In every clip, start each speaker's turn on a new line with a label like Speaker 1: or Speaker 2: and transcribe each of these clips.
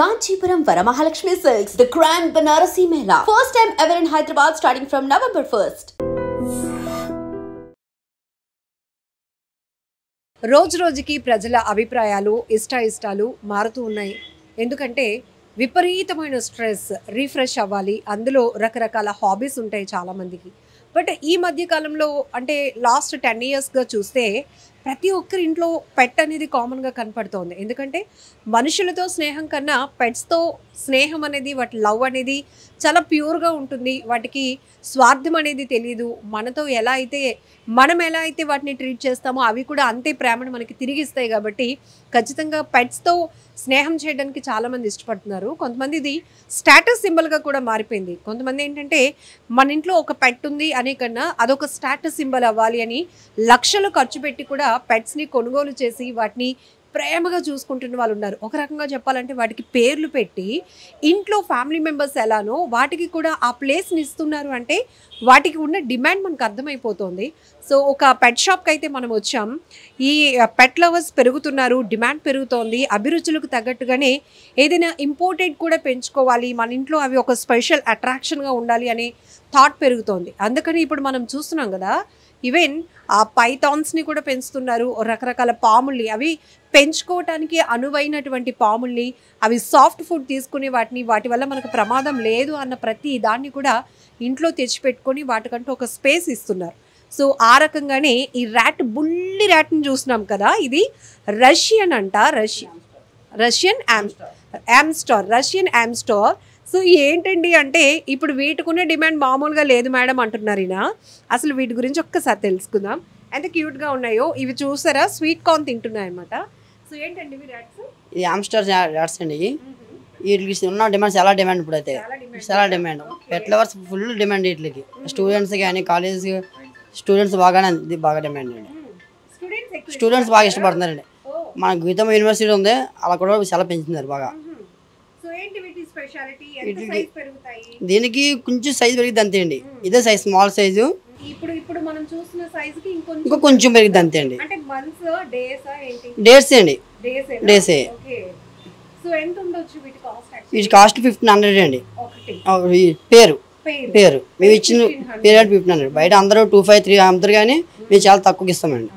Speaker 1: Kanchipuram Varamahalakshmi Silks, the Grand Banarasi Mela. First time ever in Hyderabad starting from November 1st.
Speaker 2: రోజు రోజుకి ప్రజల అభిప్రాయాలు ఇష్టాలు మారుతూ ఉన్నాయి. ఎందుకంటే విపరీతమైన స్ట్రెస్ రిఫ్రెష్ అవ్వాలి, అందులో రకరకాల హాబీస్ ఉంటాయి చాలామందికి. బట్ ఈ మధ్య కాలంలో అంటే లాస్ట్ 10 ఇయర్స్గా చూస్తే ప్రతి ఒక్కరి ఇంట్లో పెట్ అనేది కామన్గా కనపడుతోంది. ఎందుకంటే మనుషులతో స్నేహం కన్నా పెట్స్తో స్నేహం అనేది, వాటి లవ్ అనేది చాలా ప్యూర్గా ఉంటుంది. వాటికి స్వార్థం అనేది తెలియదు. మనం ఎలా అయితే వాటిని ట్రీట్ చేస్తామో అవి కూడా అంతే ప్రేమను మనకి తిరిగి ఇస్తాయి. కాబట్టి ఖచ్చితంగా పెట్స్తో స్నేహం చేయడానికి చాలామంది ఇష్టపడుతున్నారు. కొంతమంది ఇది స్టేటస్ సింబల్గా కూడా మారిపోయింది. కొంతమంది ఏంటంటే మన ఇంట్లో ఒక పెట్ ఉంది అనే కన్నా అదొక స్టేటస్ సింబల్ అవ్వాలి అని లక్షలు ఖర్చు పెట్టి కూడా పెట్స్ని కొనుగోలు చేసి వాటిని ప్రేమగా చూసుకుంటున్న వాళ్ళు ఉన్నారు. ఒక రకంగా చెప్పాలంటే వాటికి పేర్లు పెట్టి ఇంట్లో ఫ్యామిలీ మెంబర్స్ ఎలానో వాటికి కూడా ఆ ప్లేస్ని ఇస్తున్నారు. అంటే వాటికి ఉన్న డిమాండ్ మనకు అర్థమైపోతుంది. సో ఒక పెట్ షాప్కి అయితే మనం వచ్చాం. ఈ పెట్ లవర్స్ పెరుగుతున్నారు, డిమాండ్ పెరుగుతోంది. అభిరుచులకు తగ్గట్టుగానే ఏదైనా ఇంపోర్టెడ్ కూడా పెంచుకోవాలి, మన ఇంట్లో అవి ఒక స్పెషల్ అట్రాక్షన్గా ఉండాలి అనే థాట్ పెరుగుతోంది. అందుకని ఇప్పుడు మనం చూస్తున్నాం కదా, ఈవెన్ ఆ పైథాన్స్ని కూడా పెంచుతున్నారు. రకరకాల పాముల్ని, అవి పెంచుకోవటానికి అనువైనటువంటి పాముల్ని, అవి సాఫ్ట్ ఫుడ్ తీసుకుని వాటి వల్ల మనకు ప్రమాదం లేదు అన్న ప్రతి దాన్ని కూడా ఇంట్లో తెచ్చిపెట్టుకొని వాటికంటూ ఒక స్పేస్ ఇస్తున్నారు. సో ఆ రకంగానే ఈ బుల్లి ర్యాట్ని చూస్తున్నాం కదా, ఇది రష్యన్ అంట, రష్యన్ యామ్స్టార్. సో ఏంటండి అంటే ఇప్పుడు వీటికున్న డిమాండ్ మామూలుగా లేదు మేడం అంటున్నారు ఈయన. అసలు వీటి గురించి ఒక్కసారి తెలుసుకుందాం. ఎంత క్యూట్గా ఉన్నాయో. ఇవి చూసారా, స్వీట్ కార్న్ తింటున్నాయి అనమాట. సో ఏంటండి ఇవి ర్యాట్స్?
Speaker 3: ఇది యామ్స్టర్ ర్యాట్స్ అండి. వీటికి ఉన్న డిమాండ్ చాలా డిమాండ్ ఇప్పుడు అయితే చాలా demand. Pet lovers full demand వీటికి. స్టూడెంట్స్ కానీ కాలేజ్ స్టూడెంట్స్ బాగా డిమాండ్ అండి. స్టూడెంట్స్ బాగా ఇష్టపడుతున్నారండి. మన గీతం యూనివర్సిటీ ఉంది, అలా కూడా చాలా పెంచుతున్నారు బాగా. దీనికి కొంచెం సైజ్ పెరిగింది అంతే అండి. ఇదే సైజ్, స్మాల్ సైజు.
Speaker 2: ఇప్పుడు మనం చూస్తున్న సైజుకి
Speaker 3: ఇంకో కొంచెం పెరిగింది అంతే అండి.
Speaker 2: అంటే మంత్స్ డేసా ఏంటి?
Speaker 3: డేస్ అండి, డేసే.
Speaker 2: సో ఎంత ఉండొచ్చు వీటి కాస్ట్?
Speaker 3: వీటి కాస్ట్ 1500 అండి. పేరు మేము ఇచ్చిన పేరు 1500. బయట అందరూ 2500 అమ్ముతారు, కానీ మేము చాలా తక్కువకి ఇస్తామండి.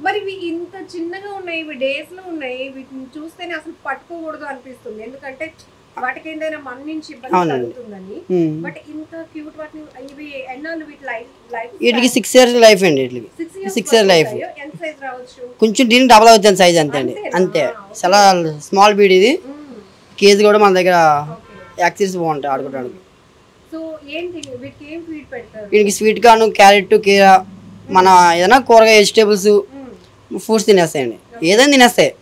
Speaker 2: మరి ఇంత చిన్నగా ఉన్నాయి, ఇవి డేస్ లో ఉన్నాయి. వీటిని చూస్తేనే అసలు పట్టుకోకూడదు అనిపిస్తుంది. ఎందుకంటే వాటికి ఏంటైనా మన నుంచి ఇబ్బంది కలుగుతుందని. బట్ ఇంత క్యూట్ వాటిని ఇవి ఎన్నాళ్ళు
Speaker 3: వీటికి 6 years లైఫ్ అండి. వీటికి 6 years లైఫ్.
Speaker 2: ఎంత సైజ్ రావచ్చు?
Speaker 3: కొంచెం దీనికి డబల్ అవుతుంది సైజ్ అంతే అండి. అంతే, చాలా స్మాల్ బీడ్ ఇది. కేజీ కూడా మన దగ్గర యాక్సిస్ బాగుంటాయి ఆడుకోవడానికి.
Speaker 2: సో ఏంటి వీటికి ఏం ఫీడ్ పెడతారు?
Speaker 3: వీటికి స్వీట్ కార్న్, క్యారెట్, కీరా, మన ఏదైనా కూరగాయ వెజిటేబుల్స్ ఫ్రూట్స్ తినేస్తాయండి. ఏదైనా తినేస్తాయి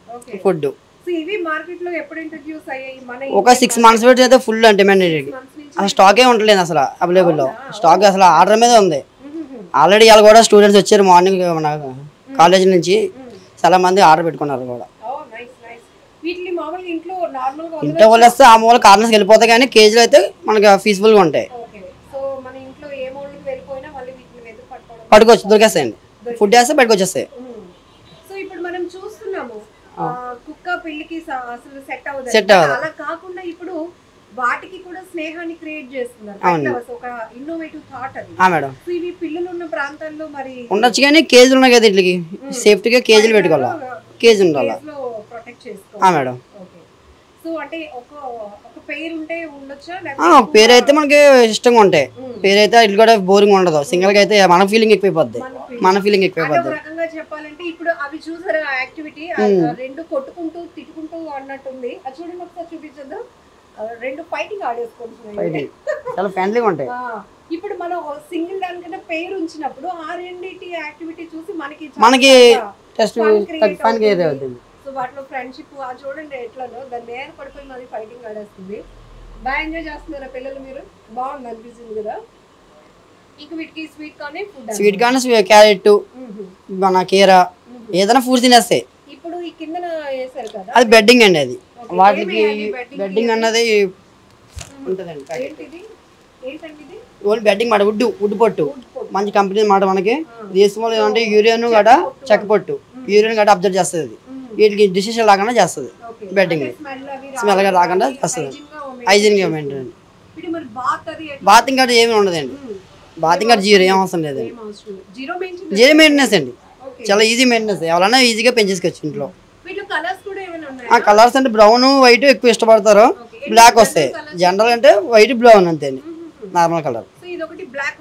Speaker 3: ఫుడ్. ఒక 6 months పెట్టి అయితే ఫుల్ డిమాండ్. అసలు స్టాకే ఉండలేదు అసలు అవైలబుల్లో. స్టాక్ అసలు ఆర్డర్ మీద ఉంది. ఆల్రెడీ వాళ్ళు కూడా స్టూడెంట్స్ వచ్చారు మార్నింగ్ మన కాలేజ్ నుంచి, చాలా మంది ఆర్డర్ పెట్టుకున్నారు కూడా. ఇంట్లో వాళ్ళు వస్తే ఆ మూల కార్నర్స్ వెళ్ళిపోతాయి, కానీ కేజీలు అయితే మనకి ఫీజిబుల్గా ఉంటాయి. పట్టుకోవచ్చు, దొరికేస్తాయండి. ఫుడ్ వేస్తే బయటకు వచ్చేస్తాయి.
Speaker 2: కుక్క పిల్లికి అసలు సెట్
Speaker 3: అవ్వదు.
Speaker 2: అలా కాకుండా ఇప్పుడు వాటికి కూడా స్నేహాన్ని క్రియేట్ చేస్తున్నారు. ఒక ఇన్నోవేటివ్ థాట్ అది.
Speaker 3: మేడం,
Speaker 2: ఇవి పిల్లలు ఉన్న ప్రాంతాల్లో మరి
Speaker 3: ఉండొచ్చు, కానీ కేజీలు ఉన్నాయి కదా వీటికి. సేఫ్టీగా కేజీలు పెట్టుకోవాలి, కేజీ ఉండాలి.
Speaker 2: ప్రొటెక్ట్ చేసుకోవాలి
Speaker 3: మేడం.
Speaker 2: సో అంటే ఒక పేరు ఉంటే ఉండొచ్చా?
Speaker 3: పేరు అయితే మనకి ఇష్టంగా ఉంటాయి. పేరు అయితే ఇల్లు కూడా బోరింగ్ ఉండదు. సింగిల్ గా అయితే మన ఫీలింగ్ ఎక్కువైపోద్ది.
Speaker 2: రకంగా చెప్పాలంటే ఇప్పుడు అవి చూసారా యాక్టివిటీ, రెండు కొట్టుకుంటూ తిట్టుకుంటూ అన్నట్టుంది. అది చూడండి, ఒకసారి చూపించదు. రెండు ఫైటింగ్ ఆడేసుకుంటున్నాయి,
Speaker 3: చాలా ఫ్రెండ్లీగా ఉంటాయి.
Speaker 2: ఇప్పుడు మనం సింగిల్ దానికన్నా పేరు ఉంచినప్పుడు ఆ రెండింటి యాక్టివిటీ చూసి మనకి సో వాటిలో ఫ్రెండ్షిప్ చూడండి ఎట్లనో దాని మీద పడిపోయి మరి ఫైటింగ్ ఆడేస్తుంది. బాగా ఎంజాయ్ చేస్తున్నారా పిల్లలు? మీరు బాగుంది అనిపిస్తుంది కదా. ఇంక వీటికి స్వీట్ కార్న్,
Speaker 3: క్యారెట్, మన కీరా, ఏదైనా ఫుడ్ తినేస్తాయి.
Speaker 2: ఇప్పుడు ఈ కిందన వేసారు కదా,
Speaker 3: అది బెడ్డింగ్ అండి. అది వాటికి బెడ్డింగ్ అన్నది ఉంటుందండి. ఓన్లీ బెడ్డింగ్ మాట, వుడ్ పొట్టు, మంచి కంపెనీ మాట. మనకి దేశంలో ఏమంటే యూరియన్ గడ చెక్క పొట్టు, యూరియన్ గడ అబ్జర్వ్ చేస్తుంది. వీటికి డిసిషన్ లాగానే చేస్తుంది. బెడ్డింగ్ స్మెల్గా రాకుండా వస్తుంది. హైజీన్గా మెయింటైన్. బాతింగ్ గట్రా ఏమీ ఉండదండి. బాతింగ్ గట్రా జీరో, ఏం అవసరం లేదండి. జీరో మెయింటెనెన్స్ అండి, చాలా ఈజీ మెయింటెనెన్స్. ఎవరైనా ఈజీగా పెంచేసుకోవచ్చు ఇంట్లో. కలర్స్ అంటే బ్రౌన్ వైట్ ఎక్కువ ఇష్టపడతారు, బ్లాక్ వస్తాయి. జనరల్ అంటే వైట్ బ్రౌన్ అంతే అండి, నార్మల్ కలర్. బ్లాక్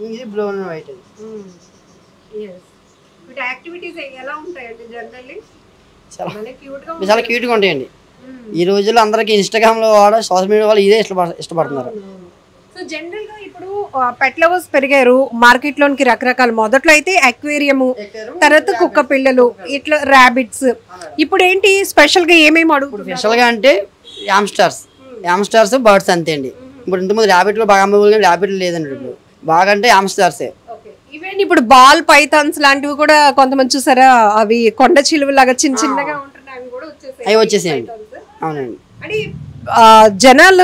Speaker 3: ఇది బ్రౌన్ అండ్ వైట్. చాలా క్యూట్గా ఉంటాయండి. ఈ రోజుల్లో అందరికి ఇన్స్టాగ్రామ్లో సోషల్ మీడియా వాళ్ళు ఇదే ఇష్టపడుతున్నారు.
Speaker 2: సో జనరల్ గా ఇప్పుడు పెట్ లవర్స్ పెరిగారు మార్కెట్ లోనికి రకరకాల. మొదట్లో అయితే అక్వేరియము, తర్వాత కుక్క పిల్లలు, ఇట్లా ర్యాబిట్స్. ఇప్పుడు ఏంటి స్పెషల్ గా ఏమేమి అడుగుతారు?
Speaker 3: స్పెషల్ గా అంటే యామ్స్టర్స్ బర్డ్స్ అంతే అండి. ఇప్పుడు ఇంతకుముందు ర్యాబిట్లు బాగా అమ్మేవాళ్ళు, ర్యాబిట్లు లేదండి ఇప్పుడు. బాగా అంటే యామ్స్టర్సే.
Speaker 2: ఈవెన్ ఇప్పుడు బాల్ పైథాన్స్ లాంటివి కూడా కొంతమంది చూసారా, అవి కొండ చిలువ లాగా చిన్న చిన్నగా ఉంటున్నాయి,
Speaker 3: అవి వచ్చేసాయండి. అవునండి.
Speaker 2: అంటే జనాల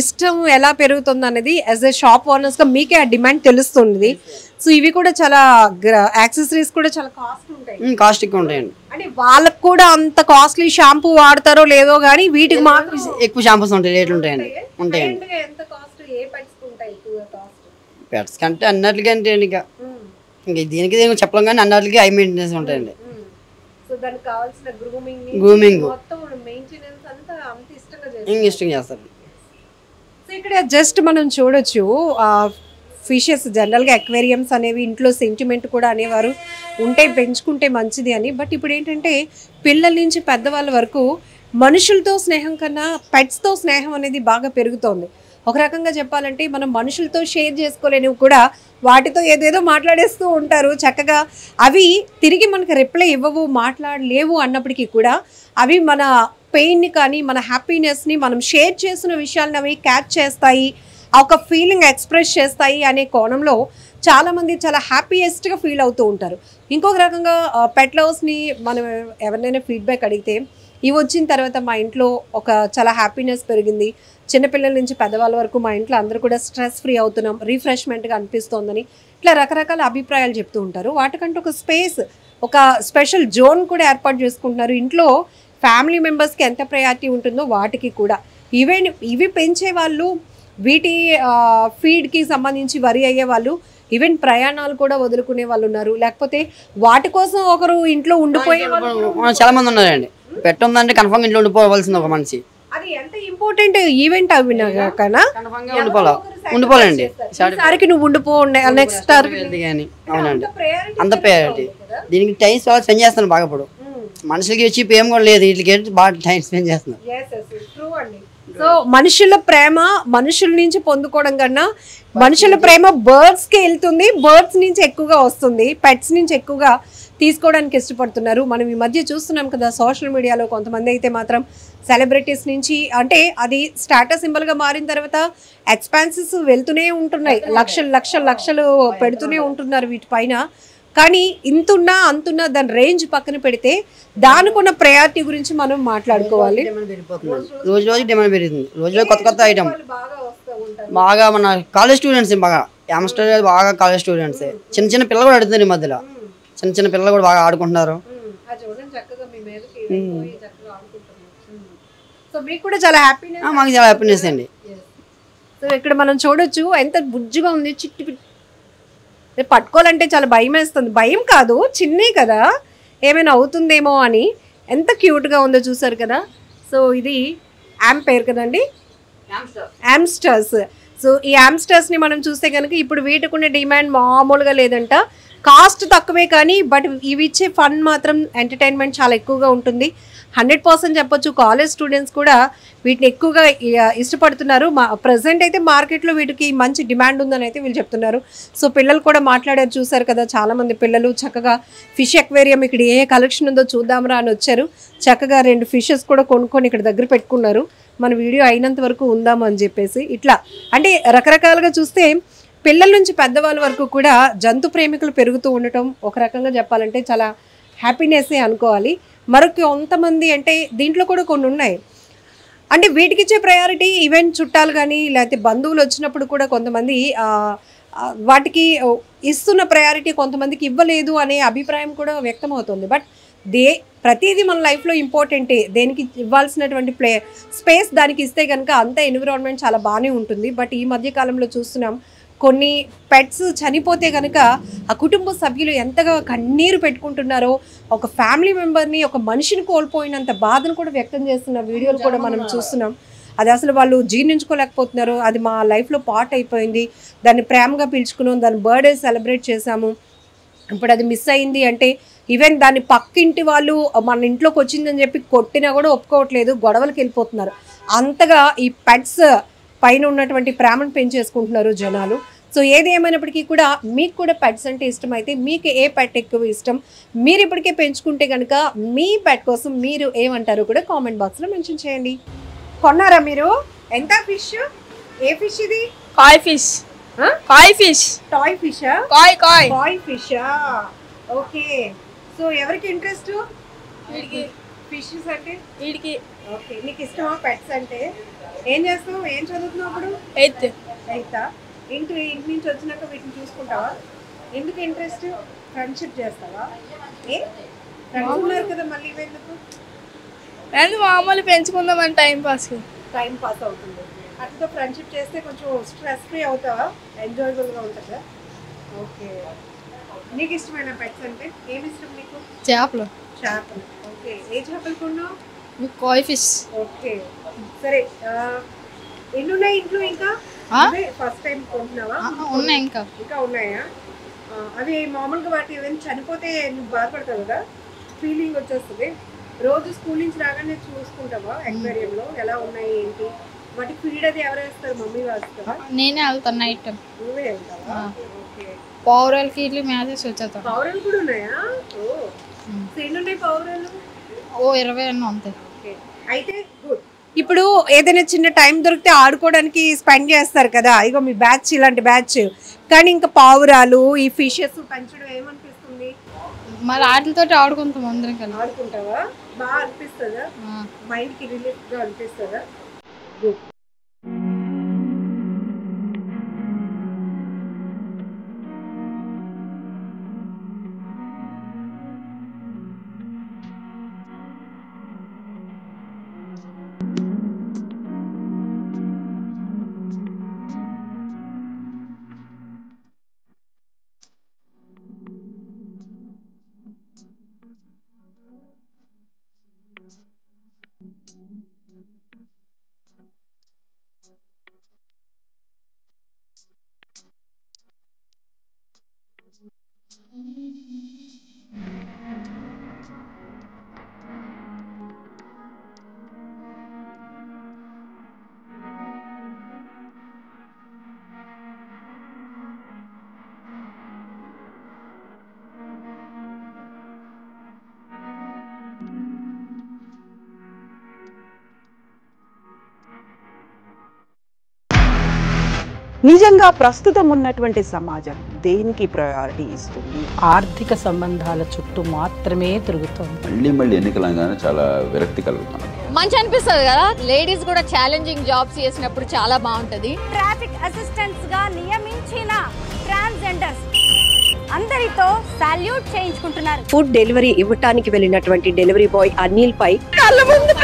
Speaker 2: ఇష్టం ఎలా పెరుగుతుంది అనేది యాజ్ ఎ షాప్ ఓనర్స్ గా మీకే ఆ డిమాండ్ తెలుస్తుంది. సో ఇవి కూడా చాలా యాక్సెసరీస్ కూడా చాలా కాస్ట్ ఉంటాయి,
Speaker 3: కాస్ట్ ఎక్కువ ఉంటాయండి.
Speaker 2: అంటే వాళ్ళకి కూడా అంత కాస్ట్లీ షాంపూ వాడతారో లేదో కానీ వీటికి మాత్రం
Speaker 3: ఎక్కువ షాంపూస్ ఉంటాయి, రేట్లు ఉంటాయండి. ఉంటాయండి. పెట్స్ కంటే అన్నట్లుగా అంటే ఇంకా దీనికి చెప్పలేం కానీ అన్నట్లుగా హై మెయింటెనెన్స్ ఉంటాయండి. గ్రూమింగ్ ఇష్టం చేస్తారు.
Speaker 2: సో ఇక్కడ జస్ట్ మనం చూడొచ్చు ఫిషెస్. జనరల్గా అక్వేరియమ్స్ అనేవి ఇంట్లో సెంటిమెంట్ కూడా అనేవారు ఉంటే పెంచుకుంటే మంచిది అని. బట్ ఇప్పుడు ఏంటంటే పిల్లల నుంచి పెద్దవాళ్ళ వరకు మనుషులతో స్నేహం కన్నా పెట్స్తో స్నేహం అనేది బాగా పెరుగుతోంది. ఒక రకంగా చెప్పాలంటే మనం మనుషులతో షేర్ చేసుకోలేనివి కూడా వాటితో ఏదేదో మాట్లాడేస్తూ ఉంటారు చక్కగా. అవి తిరిగి మనకు రిప్లై ఇవ్వవు, మాట్లాడలేవు అన్నప్పటికీ కూడా అవి మన పెయిన్ని కానీ మన హ్యాపీనెస్ని మనం షేర్ చేసిన విషయాలను అవి క్యాచ్ చేస్తాయి, ఒక ఫీలింగ్ ఎక్స్ప్రెస్ చేస్తాయి అనే కోణంలో చాలామంది చాలా హ్యాపీయెస్ట్గా ఫీల్ అవుతూ ఉంటారు. ఇంకొక రకంగా పెట్ లవర్స్ని మనం ఎవరినైనా ఫీడ్బ్యాక్ అడిగితే ఇవి వచ్చిన తర్వాత మా ఇంట్లో ఒక చాలా హ్యాపీనెస్ పెరిగింది, చిన్నపిల్లల నుంచి పెద్దవాళ్ళ వరకు మా ఇంట్లో అందరూ కూడా స్ట్రెస్ ఫ్రీ అవుతున్నాం, రిఫ్రెష్మెంట్గా అనిపిస్తోందని ఇట్లా రకరకాల అభిప్రాయాలు చెప్తూ ఉంటారు. వాటికంటే ఒక స్పేస్, ఒక స్పెషల్ జోన్ కూడా ఏర్పాటు చేసుకుంటున్నారు. ఇంట్లో ఫ్యామిలీ మెంబర్స్కి ఎంత ప్రయారిటీ ఉంటుందో వాటికి కూడా. ఇవి పెంచే వాళ్ళు, వీటి ఫీడ్కి సంబంధించి వరి అయ్యే వాళ్ళు, ఈవెన్ ప్రయాణాలు కూడా వదులుకునే వాళ్ళు ఉన్నారు. లేకపోతే వాటి కోసం ఒకరు ఇంట్లో ఉండిపోయే వాళ్ళు
Speaker 3: చాలా మంది ఉన్నారండి. పెట్ ఉందంటే కన్ఫర్మ్ ఇంట్లో ఉండిపోవాల్సింది ఒక మనిషి.
Speaker 2: అది ఎంత ఇంపార్టెంట్ ఈవెంట్ అవినా కన్నా
Speaker 3: ఉండిపోవాలండి.
Speaker 2: సారికి నువ్వు ఉండిపో, నెక్స్ట్
Speaker 3: కానీ అవునండి, అంత ప్రయారిటీ. దీనికి టైం స్పెండ్ చేస్తాను బాగా. ఇప్పుడు మనుషులకి వచ్చి ఏం కూడా లేదు, వీటికి బాగా టైం స్పెండ్ చేస్తున్నాను.
Speaker 2: సో మనుషుల ప్రేమ మనుషుల నుంచి పొందుకోవడం కన్నా మనుషుల ప్రేమ బర్డ్స్ కి వెళ్తుంది, బర్డ్స్ నుంచి ఎక్కువగా వస్తుంది, పెట్స్ నుంచి ఎక్కువగా తీసుకోవడానికి ఇష్టపడుతున్నారు. మనం ఈ మధ్య చూస్తున్నాం కదా సోషల్ మీడియాలో కొంతమంది అయితే మాత్రం సెలబ్రిటీస్ నుంచి, అంటే అది స్టాటస్ సింబల్ గా మారిన తర్వాత ఎక్స్పాన్సెస్ వెళ్తూనే ఉంటున్నాయి, లక్షలు పెడుతూనే ఉంటున్నారు వీటిపైన. కానీ ఇంతున్నా అంతున్నా దాని రేంజ్ పక్కన పెడితే దానికున్న ప్రయారిటీ గురించి మనం మాట్లాడుకోవాలి.
Speaker 3: రోజు రోజు డిమాండ్ పెరుగుతుంది, రోజు కొత్త ఐటమ్ బాగా. మన కాలేజ్ స్టూడెంట్స్ బాగా యామ్స్టర్ బాగా కాలేజ్ స్టూడెంట్స్, చిన్న పిల్లలు కూడా అడుగుతున్నారు. ఈ మధ్యలో చిన్న పిల్లలు కూడా బాగా ఆడుకుంటున్నారు. మాకు చాలా హ్యాపీనెస్ అండి.
Speaker 2: సో ఇక్కడ మనం చూడొచ్చు ఎంత బుజ్జిగా ఉంది, చిట్టి పట్టుకోవాలంటే చాలా భయం వేస్తుంది. భయం కాదు, చిన్నే కదా, ఏమైనా అవుతుందేమో అని. ఎంత క్యూట్గా ఉందో చూసారు కదా. సో ఇది పేరు కదండి, యామ్స్టర్స్. సో ఈ యామ్స్టర్స్ని మనం చూస్తే కనుక ఇప్పుడు వీటికున్న డిమాండ్ మామూలుగా లేదంట. కాస్ట్ తక్కువే కానీ బట్ ఇవి ఇచ్చే ఫన్ మాత్రం, ఎంటర్టైన్మెంట్ చాలా ఎక్కువగా ఉంటుంది. 100% చెప్పొచ్చు. కాలేజ్ స్టూడెంట్స్ కూడా వీటిని ఎక్కువగా ఇష్టపడుతున్నారు. ప్రజెంట్ అయితే మార్కెట్లో వీటికి మంచి డిమాండ్ ఉందని అయితే వీళ్ళు చెప్తున్నారు. సో పిల్లలు కూడా మాట్లాడారు, చూసారు కదా. చాలామంది పిల్లలు చక్కగా ఫిష్ అక్వేరియం ఇక్కడ ఏ కలెక్షన్ ఉందో చూద్దాంరా అని వచ్చారు. చక్కగా 2 ఫిషెస్ కూడా కొనుక్కొని ఇక్కడ దగ్గర పెట్టుకున్నారు. మన వీడియో అయినంత వరకు ఉందాము అని చెప్పేసి. ఇట్లా అంటే రకరకాలుగా చూస్తే పిల్లల నుంచి పెద్దవాళ్ళ వరకు కూడా జంతు ప్రేమికులు పెరుగుతూ ఉండటం ఒక రకంగా చెప్పాలంటే చాలా హ్యాపీనెస్సే అనుకోవాలి. మరొక కొంతమంది అంటే దీంట్లో కూడా కొన్ని ఉన్నాయి, అంటే వీటికి ఇచ్చే ప్రయారిటీ ఈవెన్ చుట్టాలు కానీ లేకపోతే బంధువులు వచ్చినప్పుడు కూడా కొంతమంది వాటికి ఇస్తున్న ప్రయారిటీ కొంతమందికి ఇవ్వలేదు అనే అభిప్రాయం కూడా వ్యక్తం అవుతుంది. బట్ ప్రతిదీ మన లైఫ్లో ఇంపార్టెంటే, దేనికి ఇవ్వాల్సినటువంటి స్పేస్ దానికి ఇస్తే కనుక అంత ఎన్విరాన్మెంట్ చాలా బాగానే ఉంటుంది. బట్ ఈ మధ్య కాలంలో చూస్తున్నాం కొన్ని పెట్స్ చనిపోతే కనుక ఆ కుటుంబ సభ్యులు ఎంతగా కన్నీరు పెట్టుకుంటున్నారో, ఒక ఫ్యామిలీ మెంబర్ని, ఒక మనిషిని కోల్పోయినంత బాధను కూడా వ్యక్తం చేస్తున్న వీడియోలు కూడా మనం చూస్తున్నాం. అది అసలు వాళ్ళు జీర్ణించుకోలేకపోతున్నారు. అది మా లైఫ్లో పార్ట్ అయిపోయింది, దాన్ని ప్రేమగా పిలుచుకున్నాం, దాని బర్త్డే సెలబ్రేట్ చేశాము, ఇప్పుడు అది మిస్ అయింది అంటే ఈవెన్ దాని పక్కింటి వాళ్ళు మన ఇంట్లోకి వచ్చిందని చెప్పి కొట్టినా కూడా ఒప్పుకోవట్లేదు, గొడవలకు వెళ్ళిపోతున్నారు. అంతగా ఈ పెట్స్ పైన ఉన్నటువంటి ప్రేమను పెంచేసుకుంటున్నారు జనాలు. సో ఏది ఏమైనప్పటికీ కూడా మీకు కూడా పెట్స్ అంటే ఇష్టమైతే మీకు ఏ పెట్ ఎక్కువ ఇష్టం, మీరు ఇప్పటికే పెంచుకుంటే కనుక మీ పెట్ కోసం మీరు ఏమంటారో కూడా కామెంట్ బాక్స్లో మెన్షన్ చేయండి. కొన్నారా మీరు? ఎంత ఫిష్? ఏ ఫిష్ ఇది?
Speaker 4: కాయ్ ఫిష్. కాయ్ ఫిష్.
Speaker 2: టాయ్ ఫిషా?
Speaker 4: కాయ్ కాయ్
Speaker 2: కాయ్ ఫిషా? ఓకే. సో ఎవరికి ఇంట్రెస్ట్ ఫిషెస్ అంటే?
Speaker 4: వీడికి.
Speaker 2: ఓకే. నీకు ఇష్టమా పెట్స్ అంటే? ఏం చేస్తావు? ఏం చదువుతున్నావు అప్పుడు? 8th. ఇంటి నుంచి వచ్చినాక వీటిని చూసుకుంటావా? ఎందుకు ఇంట్రెస్ట్? ఫ్రెండ్షిప్ చేస్తావా? ఏ ఫ్రెండ్స్ ఉన్నారు కదా, మళ్ళీ ఎందుకు?
Speaker 4: మామూలు పెంచుకుందామని టైం పాస్
Speaker 2: అవుతుంది. అట్లా ఫ్రెండ్షిప్ చేస్తే కొంచెం స్ట్రెస్ ఫ్రీ అవుతావా? ఎంజాయబుల్గా ఉంటుందా? ఓకే. నీకు ఇష్టమైన పెట్స్ అంటే ఏమి ఇష్టం నీకు?
Speaker 4: చేపలు.
Speaker 2: ఓకే. ఏ చేపలు కొన్నావు?
Speaker 4: కాయ్ ఫిష్.
Speaker 2: ఓకే. సరే, ఎన్ని ఉన్నాయి ఇంట్లో? ఇంకా ఫస్ట్ టైం కొంటున్నావా?
Speaker 4: ఉన్నాయి.
Speaker 2: ఇంకా ఉన్నాయా? అవి మామూలుగా వాటి ఏమైనా చనిపోతే నువ్వు బాధపడతావు కదా, ఫీలింగ్ వచ్చేస్తుంది. రోజు స్కూల్ నుంచి రాగానే చూసుకుంటావా అక్వేరియంలో ఎలా ఉన్నాయి ఏంటి? వాటి ఫీడ్ అది ఎవరు వేస్తారు? మమ్మీ వేస్తావా?
Speaker 4: నేనే వెళ్తాను నైట్.
Speaker 2: నువ్వే వెళ్తావా? ఓకే.
Speaker 4: పౌరాలకి ఇట్లా మ్యాచెస్ వచ్చేస్తాను.
Speaker 2: పౌరాలు కూడా ఉన్నాయా? ఎన్ని ఉన్నాయి పౌరాలు?
Speaker 4: 20 అన్న ఉంటాయి.
Speaker 2: ఓకే. అయితే గుడ్. ఇప్పుడు ఏదైనా చిన్న టైం దొరికితే ఆడుకోవడానికి స్పెండ్ చేస్తారు కదా, ఇగో మీ బ్యాచ్ ఇలాంటి బ్యాచ్. కానీ ఇంకా పావురాలు, ఈ ఫిషెస్ పెంచడం ఏమనిపిస్తుంది?
Speaker 4: మరి వాటితో ఆడుకుంటాం అందరం కలిసి.
Speaker 2: ఆడుకుంటావా? బాగా అనిపిస్తుందా? మైండ్కి రిలీఫ్గా అనిపిస్తుందా? గుడ్.
Speaker 5: నిజంగా ప్రస్తుతం ఉన్నటువంటి సమాజం దేనికి ప్రయారిటీ ఇస్తుంది?
Speaker 6: ఆర్థిక సంబంధాల చుట్టూ మాత్రమే తిరుగుతుంది.
Speaker 7: మళ్ళీ ఎన్నికలంగానే చాలా విరక్తి కలుగుతాం.
Speaker 8: మంచి అనిపిస్తుంది కదా, లేడీస్ కూడా ఛాలెంజింగ్ జాబ్స్ చేసినప్పుడు చాలా బాగుంటది.
Speaker 9: ట్రాఫిక్ అసిస్టెంట్స్ గా నియమించిన ట్రాన్స్జెండర్స్ అందరితో సాల్యూట్ చేయించుకుంటున్నారు.
Speaker 10: ఫుడ్ డెలివరీ ఇవ్వటానికి వెళ్ళినటువంటి డెలివరీ బాయ్ అనిల్ పై
Speaker 2: కళ్ళ ముందు